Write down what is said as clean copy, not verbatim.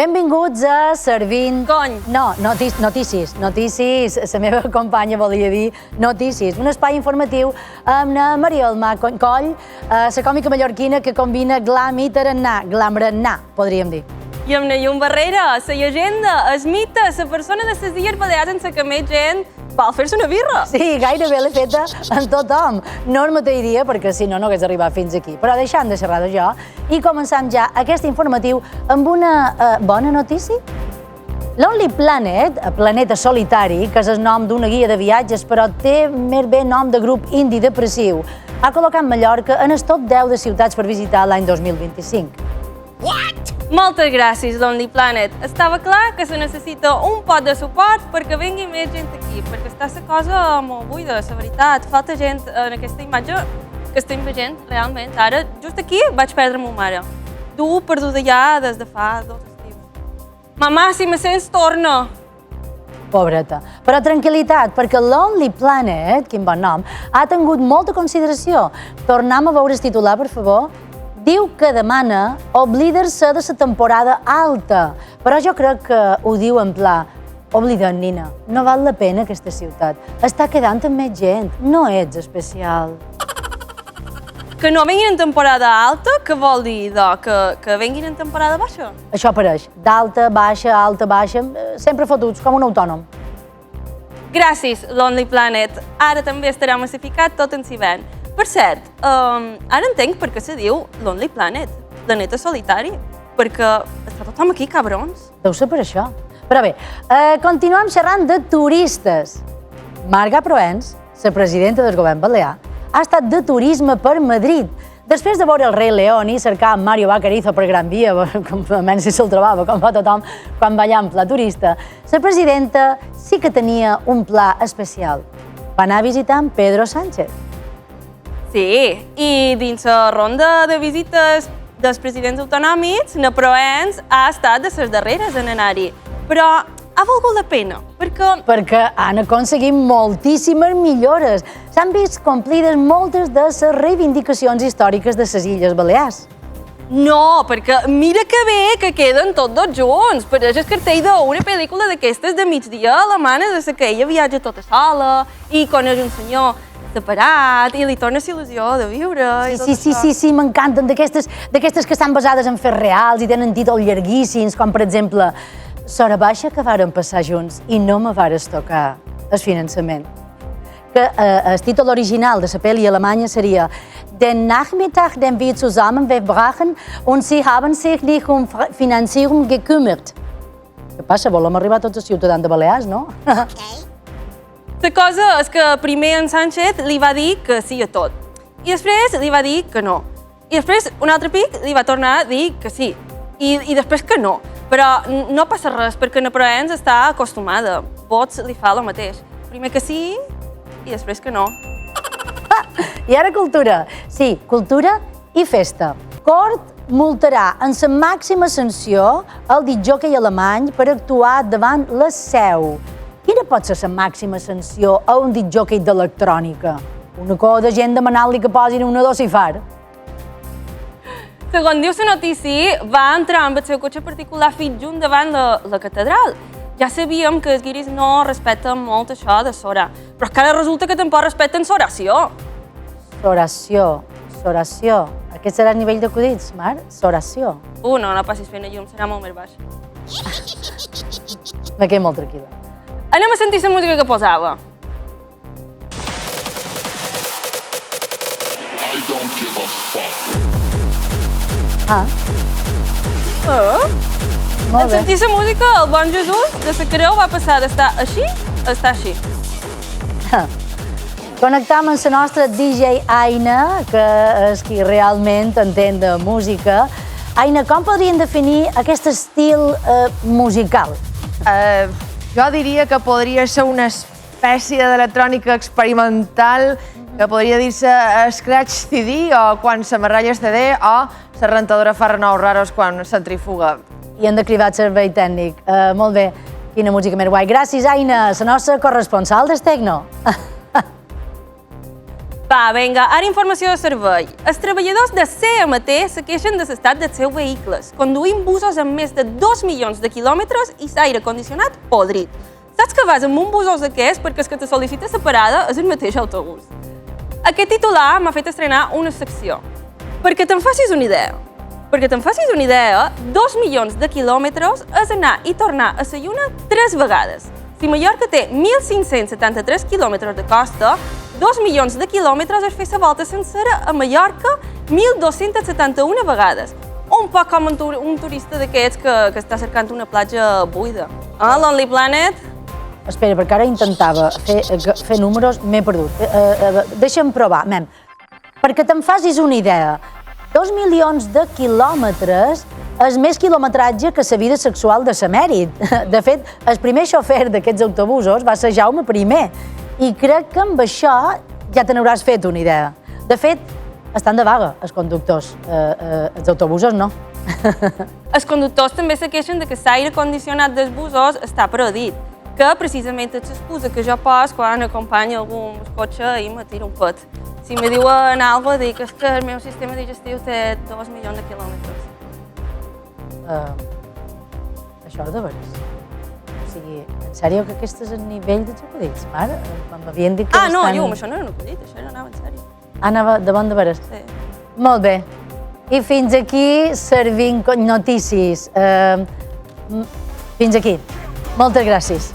Benvinguts a Servint... Cony. No, notícies. La meva companya volia dir notícies. Un espai informatiu amb la Mariol Coll, la còmica mallorquina que combina glam i tarannà, glamrannà, podríem dir. I amb la llum barrera, la llegenda, el mite, la persona de les Illes Balears en la que més gent vol fer-se una birra. Sí, gairebé l'he feta amb tothom. No el mateiria, perquè si no, no hagués arribat fins aquí. Però deixant de xerrar d'això i començam ja aquest informatiu amb una bona notícia. Lonely Planet, Planeta Solitari, que és el nom d'una guia de viatges, però té més bé nom de grup indie depressiu, ha col·locat Mallorca en el top 10 de ciutats per visitar l'any 2025. What? Moltes gràcies, Lonely Planet. Estava clar que se necessita un pot de suport perquè vingui més gent aquí, perquè està la cosa molt buida, la veritat. Falta gent en aquesta imatge que estem veient realment. Ara, just aquí, vaig perdre ma mare. Tu perduda ja des de fa 2 estius. Mamà, si me sents, torna. Pobreta. Però tranquil·litat, perquè Lonely Planet, quin bon nom, ha tingut molta consideració. Tornem a veure el titular, per favor. Diu que demana oblidar-se de la temporada alta, però jo crec que ho diu en pla oblida't, nina, no val la pena aquesta ciutat. Està quedant amb més gent, no ets especial. Que no vinguin en temporada alta, què vol dir, que vinguin en temporada baixa? Això apareix, d'alta, baixa, sempre fotuts, com un autònom. Gràcies, Lonely Planet. Ara també estarà massificat tot en Civent. Per cert, ara entenc per què se diu Lonely Planet, planeta solitari, perquè està tothom aquí, cabrons. Deu ser per això. Però bé, continuem xerrant de turistes. Marga Proens, la presidenta del govern balear, ha estat de turisme per Madrid. Després de veure el rei León i cercar Mario Vaquerizo per Gran Via, com almenys si se'l trobava, com fa tothom quan va allà en pla turista, la presidenta sí que tenia un pla especial. Va anar a visitar en Pedro Sánchez. Sí, i dins la ronda de visites dels presidents autonòmics, na Proens ha estat de les darreres en anar-hi. Però ha valgut la pena, Perquè han aconseguit moltíssimes millores. S'han vist complides moltes de les reivindicacions històriques de les Illes Balears. No, perquè mira que bé que queden tots dos junts. Pareix el cartell d'una pel·lícula d'aquestes de migdia alemana, de la que ella viatja tota sola i coneix un senyor separat i li torna la il·lusió de viure i tot això. Sí, m'encanten, d'aquestes que estan basades en fets reals i tenen títols llarguíssims, com per exemple Sora baixa que vàrem passar junts i no me vares tocar el finançament. Que el títol original de la pel·li alemanya seria Den Nachmittag, den wir zusammen verbrachen und sie haben sich nicht um Finanzierung gekümmert. Què passa? Volem arribar tots els ciutadans de Balears, no? La cosa és que primer en Sánchez li va dir que sí a tot. I després li va dir que no. I després, un altre pic, li va tornar a dir que sí. I després que no. Però no passa res, perquè na Proens està acostumada. Vots li fa el mateix. Primer que sí i després que no. I ara cultura. Sí, cultura i festa. Cort multarà en la màxima sanció el discjòquei alemany per actuar davant la Seu. Quina pot ser la màxima sanció a un discjòquei d'electrònica? Una cosa de gent demanant-li que posin una dosifar. Segons diu la notícia, va entrar amb el seu cotxe particular fins junt davant la catedral. Ja sabíem que els guiris no respecten molt això de Sora, però ara resulta que tampoc respecten l'oració. Soració. Aquest serà el nivell d'acudits, Mar? Soració. No passis fent a llum, serà molt més baix. Me quedo molt tranquil·la. Anem a sentir la música que posava. Molt En bé. sentir la música, el bon Jesús de la creu va passar d'estar així a estar així. Connectam amb la nostra DJ Aina, que és qui realment entén de música. Aina, com podríem definir aquest estil musical? Jo diria que podria ser una espècie d'electrònica experimental que podria dir-se Scratch CD o quan se m'arralla el CD o la rentadora fa renou raros quan centrifuga. I hem de cridar el servei tècnic. Molt bé, quina música més guai. Gràcies, Aina, la nostra corresponsal del Tecno. Va, vinga, ara informació de servei. Els treballadors de CMT se queixen de l'estat dels seus vehicles, conduint busos amb més de 2 milions de quilòmetres i l'aire condicionat podrit. Saps que vas amb un busós d'aquests perquè el que te sol·licita la parada és el mateix autobús. Aquest titular m'ha fet estrenar una secció. Perquè te'n facis una idea. 2 milions de quilòmetres és anar i tornar a la lluna 3 vegades. Si Mallorca té 1.573 quilòmetres de costa, 2 milions de quilòmetres és fer la volta sencera a Mallorca 1.271 vegades. Un poc com un turista d'aquests que està cercant una platja buida. Ah, Lonely Planet? Espera, perquè ara intentava fer números, m'he perdut. Deixa'm provar, mem. Perquè te'n facis una idea, 2 milions de quilòmetres és més quilometratge que la vida sexual de Samèrit. De fet, el primer xofer d'aquests autobusos va ser Jaume I. I crec que amb això ja te n'hauràs fet una idea. De fet, estan de vaga els conductors, els autobusos no. Els conductors també se queixen que l'aire condicionat dels busos està perdit, que precisament és l'excusa que jo poso quan acompanyo algun cotxe i me tiro un pet. Si me diuen alguna cosa, dic que el meu sistema digestiu té 2 milions de quilòmetres. Això de veres. O sigui, en sèrio que aquest és el nivell dels acudits? Mare, m'havien dit que no, llum, això no era un acudit, això anava en sèrio. Anava de bon de veres? Sí. Molt bé. I fins aquí servint notícies. Fins aquí. Moltes gràcies.